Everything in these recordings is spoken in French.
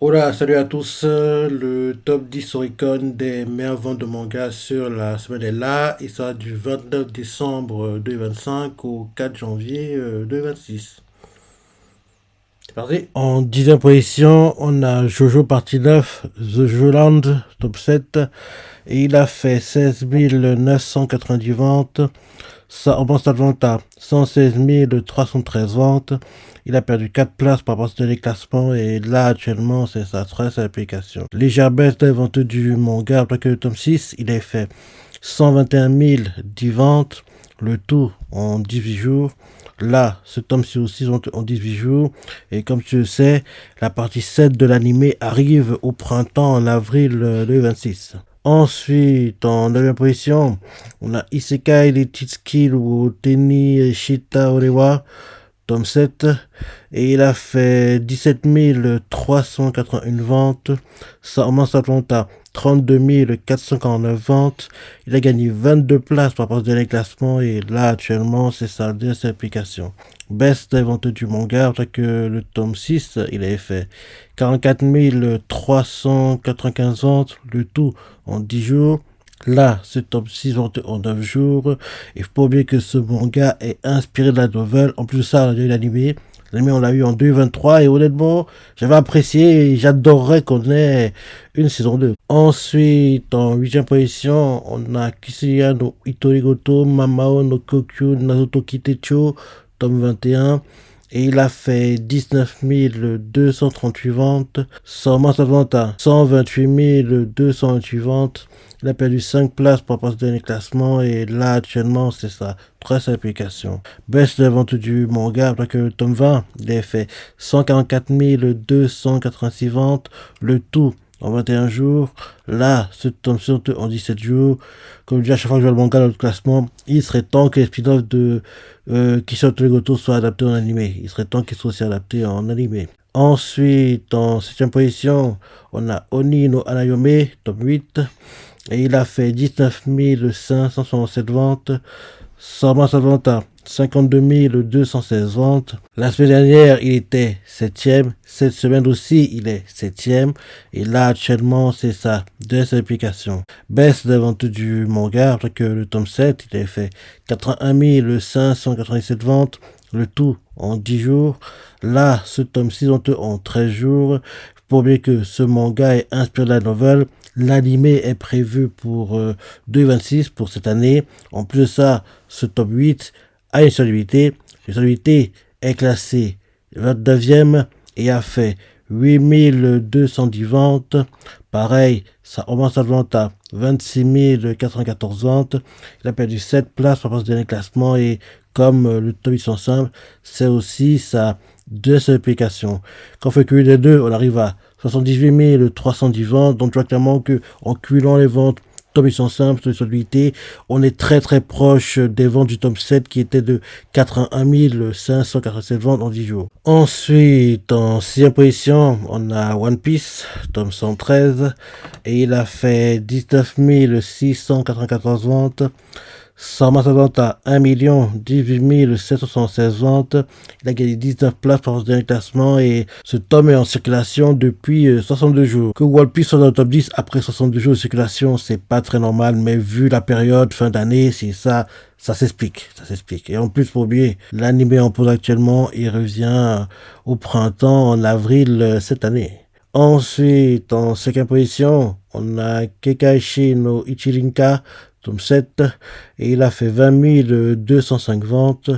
Hola, salut à tous. Le top 10 Oricon des meilleures ventes de manga sur la semaine est là. Il sera du 29 décembre 2025 au 4 janvier 2026. C'est parti. En 10e position, on a Jojo partie 9, The Joland, top 7. Et il a fait 16 990 ventes. Ça remonte à vente à 116 313 ventes. Il a perdu 4 places par rapport au classement et là actuellement c'est sa 13e application. Légère baisse des ventes du manga après que le tome 6, il a fait 121 010 ventes, le tout en 18 jours. Là, ce tome-ci aussi en 18 jours. Et comme tu le sais, la partie 7 de l'animé arrive au printemps en avril 2026. Ensuite, en 9e position, on a Isekai Lititsuki ou Teni Shita Orewa, tome 7. Et il a fait 17 381 ventes. Ça commence à à 32 449 ventes. Il a gagné 22 places par rapport au dernier classement. Et là, actuellement, c'est sa deuxième application. Best des ventes du manga, après que le tome 6, il avait fait 44 395 ventes, le tout en 10 jours. Là, ce tome 6 en 9 jours. Il faut pas oublier que ce manga est inspiré de la nouvelle. En plus de ça, il y a eu l'animé. L'animé, on l'a eu en 2023 et honnêtement, j'avais apprécié et j'adorerais qu'on ait une saison 2. Ensuite, en 8e position, on a Kisuya no Itorigoto, Mamao no Kokyu, Nazoto Kitecho, tome 21. Et il a fait 19 238 ventes. Seulement sa vente à 128 228 ventes. Il a perdu 5 places par rapport au dernier classement. Et là, actuellement, c'est sa 13 application. Baisse de vente du manga, après que le tome 20, il a fait 144 286 ventes. Le tout en 21 jours. Là, ce tome sur en 17 jours. Comme je dis à chaque fois que je vois le manga dans le classement, il serait temps que les spin-offs de Kishoto Legoto soient adaptés en animé. Il serait temps qu'ils soient aussi adaptés en animé. Ensuite, en 7e position, on a Oni no Anayome, tome 8. Et il a fait 19 567 ventes. Seulement sa vente à 52 216 ventes. La semaine dernière, il était 7e. Cette semaine aussi, il est 7e. Et là, actuellement, c'est sa deuxième application. Baisse des ventes du manga, après que le tome 7, il a fait 81 597 ventes. Le tout en 10 jours. Là, ce tome 6 en 13 jours. Pour bien que ce manga est inspiré de la nouvelle. L'animé est prévu pour 2026, pour cette année. En plus de ça, ce top 8 a une solidité. Une solidité est classée 29e et a fait 8210 ventes. Pareil, ça augmente sa vente à 26 414 ventes. Il a perdu 7 places par rapport au dernier classement et comme le top 8 sont simples, c'est aussi sa deuxième application. Quand on fait que des deux, on arrive à 78 310 ventes. Donc, tu vois clairement qu'en cumulant les ventes, tome 805, de solidité, on est très très proche des ventes du tome 7 qui était de 81 587 ventes en 10 jours. Ensuite, en 6e position, on a One Piece, tome 113, et il a fait 19 694 ventes. Sa vente à 1 18 776 ventes. Il a gagné 19 places par le dernier classement et ce tome est en circulation depuis 62 jours. Que One Piece soit dans le top 10 après 62 jours de circulation, c'est pas très normal, mais vu la période fin d'année, c'est ça, ça s'explique. Et en plus, pour oublier, l'anime en pause actuellement, il revient au printemps, en avril cette année. Ensuite, en 5e position, on a Kekaishi no Ichirinka, tome 7, et il a fait 20 205 ventes.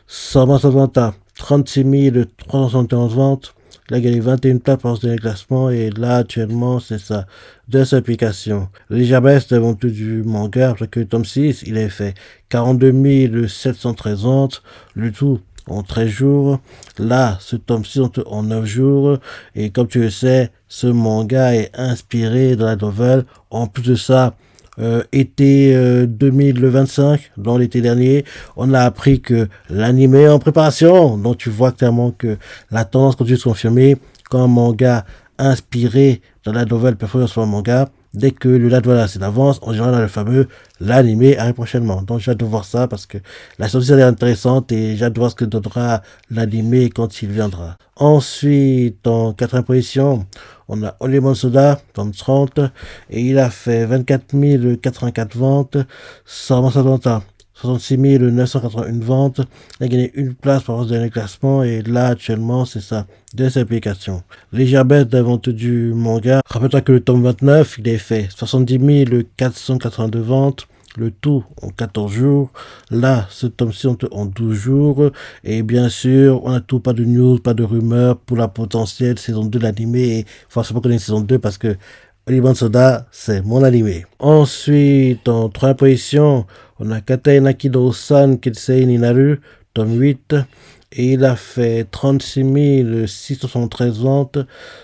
Sa vente à 36 371 ventes. Il a gagné 21 places par ce classement et là actuellement c'est sa deuxième application. Légère baisse de vente du manga après que le tome 6 il a fait 42 713 ventes, le tout en 13 jours. Là, ce tome 6 en 9 jours. Et comme tu le sais, ce manga est inspiré de la nouvelle. En plus de ça, été 2025, dans l'été dernier, on a appris que l'anime est en préparation. Donc tu vois clairement que la tendance continue de se confirmer quand un manga inspiré de la nouvelle performance sur un manga. dès que le date voilà, c'est d'avance, en général dans le fameux l'animé arrive prochainement. Donc j'ai hâte de voir ça parce que la sortie est intéressante et j'ai hâte de voir ce que donnera l'animé quand il viendra. Ensuite, en quatrième position, on a Olimon Soda, tome 30, et il a fait 24 084 ventes, Sarman Sadanta, 66 981 ventes. Il a gagné une place par rapport au dernier classement et là actuellement c'est sa deuxième application. Légère baisse de la vente du manga. Rappelle-toi que le tome 29 il a fait 70 482 ventes. Le tout en 14 jours. Là, ce tome-ci en 12 jours. Et bien sûr, on n'a tout, pas de news, pas de rumeurs pour la potentielle saison 2 de l'anime. Et forcément qu'on ait une saison 2 parce que Oliban Soda, c'est mon animé. Ensuite, en troisième position, on a Katai Nakido-san Kensei Ninaru, tome 8. Et il a fait 36 673 ventes.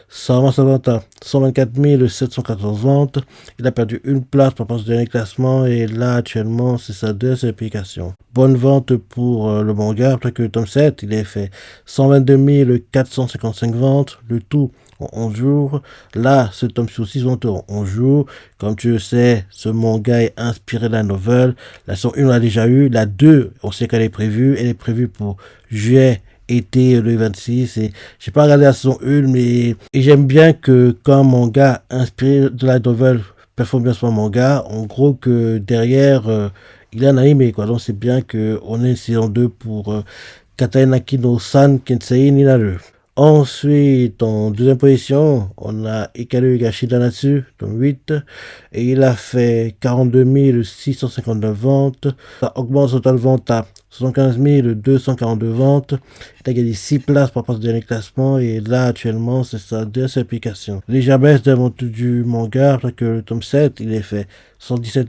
Sarama Savanta, 124 714 ventes. Il a perdu une place par rapport au dernier classement. Et là, actuellement, c'est sa deuxième application. Bonne vente pour le manga. Après que le tome 7, il a fait 122 455 ventes. Le tout en 11 jours. Là, ce tome sur 6 ventes en 11 jours. Comme tu le sais, ce manga est inspiré de la nouvelle. La saison 1, on l'a déjà eu. La 2, on sait qu'elle est prévue. Elle est prévue pour juillet, été, le 26. Et j'ai pas regardé la saison 1, mais et j'aime bien que quand un manga inspiré de la nouvelle performe bien son manga, en gros que derrière, il est un animé, quoi. Donc c'est bien qu'on ait une saison 2 pour Katai Nakino-san Kensei Ninaru. Ensuite, en deuxième position, on a Hikaru Higashidanatsu, tome 8, et il a fait 42 659 ventes. Ça augmente son total vente à 75 242 ventes. Il a gagné 6 places par rapport au dernier classement, et là, actuellement, c'est sa deuxième application. Légère baisse de la vente du manga, après que le tome 7, il est fait 117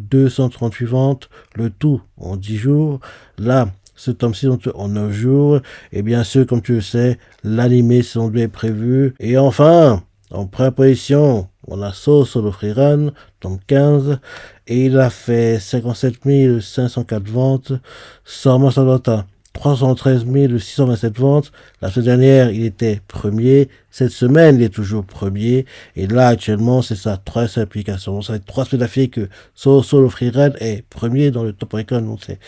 238 ventes, le tout en 10 jours. Là, ce tome-ci en 9 jours. Et bien sûr, comme tu le sais, l'animé saison 2 est prévu. Et enfin, en première position, on a Solo Free Run, tome 15. Et il a fait 57 504 ventes. Sarma Sadata, 313 627 ventes. La semaine dernière, il était premier. Cette semaine, il est toujours premier. Et là, actuellement, c'est sa troisième application. Donc, ça fait 3 semaines d'affilée que Solo Free Run est premier dans le top Recon. Donc, c'est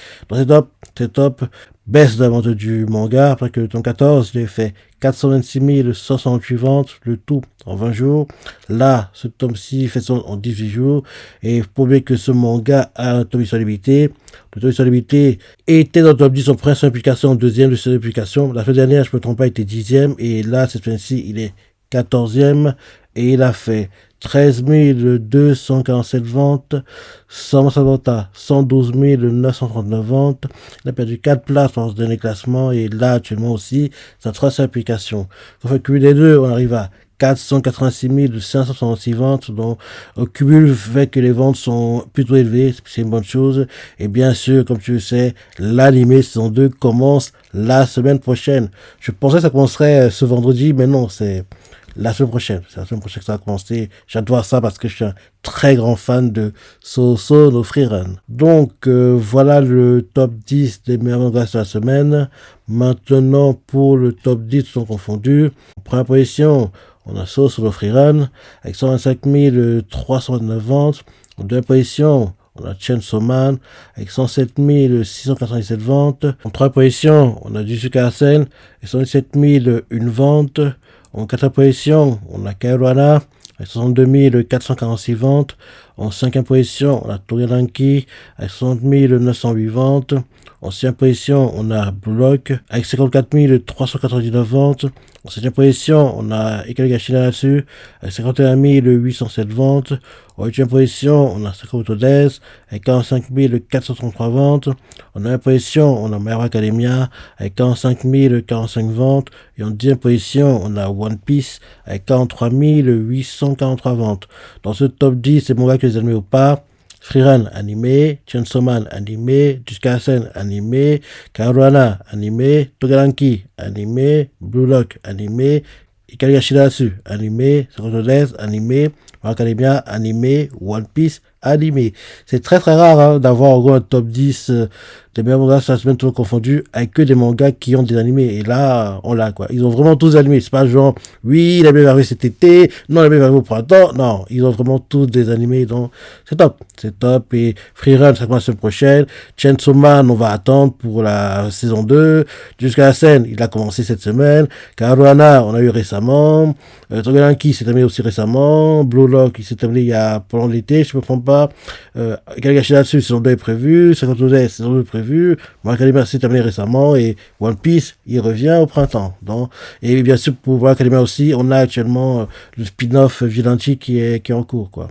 top. C'est top. Baisse de la vente du manga. Après que le tome 14, il a fait 426 168 ventes. Le tout en 20 jours. Là, ce tome-ci fait son en 18 jours. Et pour bien que ce manga a un tome limité. Le tome limité était dans le top 10 en première application, en deuxième de cette application. La semaine dernière, je ne me trompe pas, il était 10e. Et là, cette semaine-ci, il est 14e. Et il a fait 13 247 ventes. Samantha, 112 939 ventes. Il a perdu 4 places dans ce dernier classement. Et là, actuellement aussi, sa troisième application. Quand on fait cumuler les deux, on arrive à 486 566 ventes. Donc, au cumul fait que les ventes sont plutôt élevées. C'est une bonne chose. Et bien sûr, comme tu le sais, l'animé saison 2 commence la semaine prochaine. Je pensais que ça commencerait ce vendredi, mais non, c'est la semaine prochaine. C'est la semaine prochaine que ça va commencer. J'adore ça parce que je suis un très grand fan de no Free Run. Donc, voilà le top 10 des meilleurs mangas de la semaine. Maintenant, pour le top 10, sont confondus. En première position, on a no Free Run avec 125 329 ventes. En deuxième position, on a Chainsaw Man avec 107 697 ventes. En troisième position, on a Jujutsu Kaisen avec 117 001 ventes. En quatrième position, on a Kaoruana avec 62 446 ventes. En cinquième position, on a Togedanki avec 60 908 ventes. En sixième position, on a Blue Lock avec 54 399 ventes. En septième position, on a Hikaru Higashidanatsu avec 51 807 ventes. En huitième position, on a Sakamoto Days avec 45 433 ventes. En neuvième position, on a My Hero Academia avec 45 045 ventes. Et en dixième position, on a One Piece avec 43 843 ventes. Dans ce top 10, c'est mon gars que les amis ou pas. Free Run animé, Chainsaw Man animé, Jujutsu Kaisen animé, Kaoruana animé, Togedanki animé, Blue Lock animé, Hikaru Higashidanatsu animé, Sakamoto Days animé, My Hero Academia animé, One Piece animés. C'est très très rare hein, d'avoir en gros un top 10 des meilleurs mangas sur la semaine, tout confondu, avec que des mangas qui ont des animés. Et là, on l'a quoi. Ils ont vraiment tous animés. C'est pas genre, oui, il a bien arrivé cet été, non, il a bien arrivé au printemps. Non, ils ont vraiment tous des animés. Donc, c'est top. C'est top. Et Freerun, ça commence la semaine prochaine. Chainsaw Man, on va attendre pour la saison 2. Jusqu'à la scène, il a commencé cette semaine. Caruana, on a eu récemment. Togelanki s'est terminé aussi récemment. Blue Lock, il s'est terminé il y a pendant l'été, je ne me trompe pas. Kagashi saison 2 est prévue. 52 saison 2 est prévue. My Academia s'est terminé récemment. Et One Piece, il revient au printemps. Donc, et bien sûr, pour My Academia aussi, on a actuellement le spin-off Vigilante qui est en cours, quoi.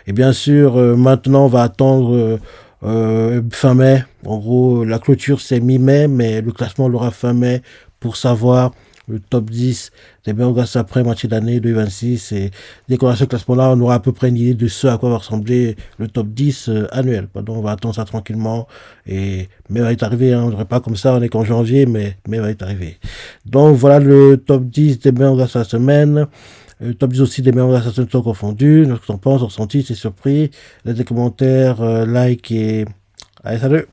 Et bien sûr, maintenant, on va attendre fin mai. En gros, la clôture, c'est mi-mai, mais le classement, on l'aura fin mai pour savoir le top 10 des meilleurs mangas après moitié d'année 2026. Et dès qu'on a ce classement-là, on aura à peu près une idée de ce à quoi va ressembler le top 10 annuel. Donc, on va attendre ça tranquillement. Et mai va être arrivé. Hein. On n'aurait pas comme ça, on est qu'en janvier, mais mai va être arrivé. Donc, voilà le top 10 des meilleurs mangas de la semaine. Top 10 aussi des meilleurs mangas de la semaine sont confondus. Donc, ce qu'on pense, ressenti, c'est surpris. Laissez des commentaires, like et... Allez, salut!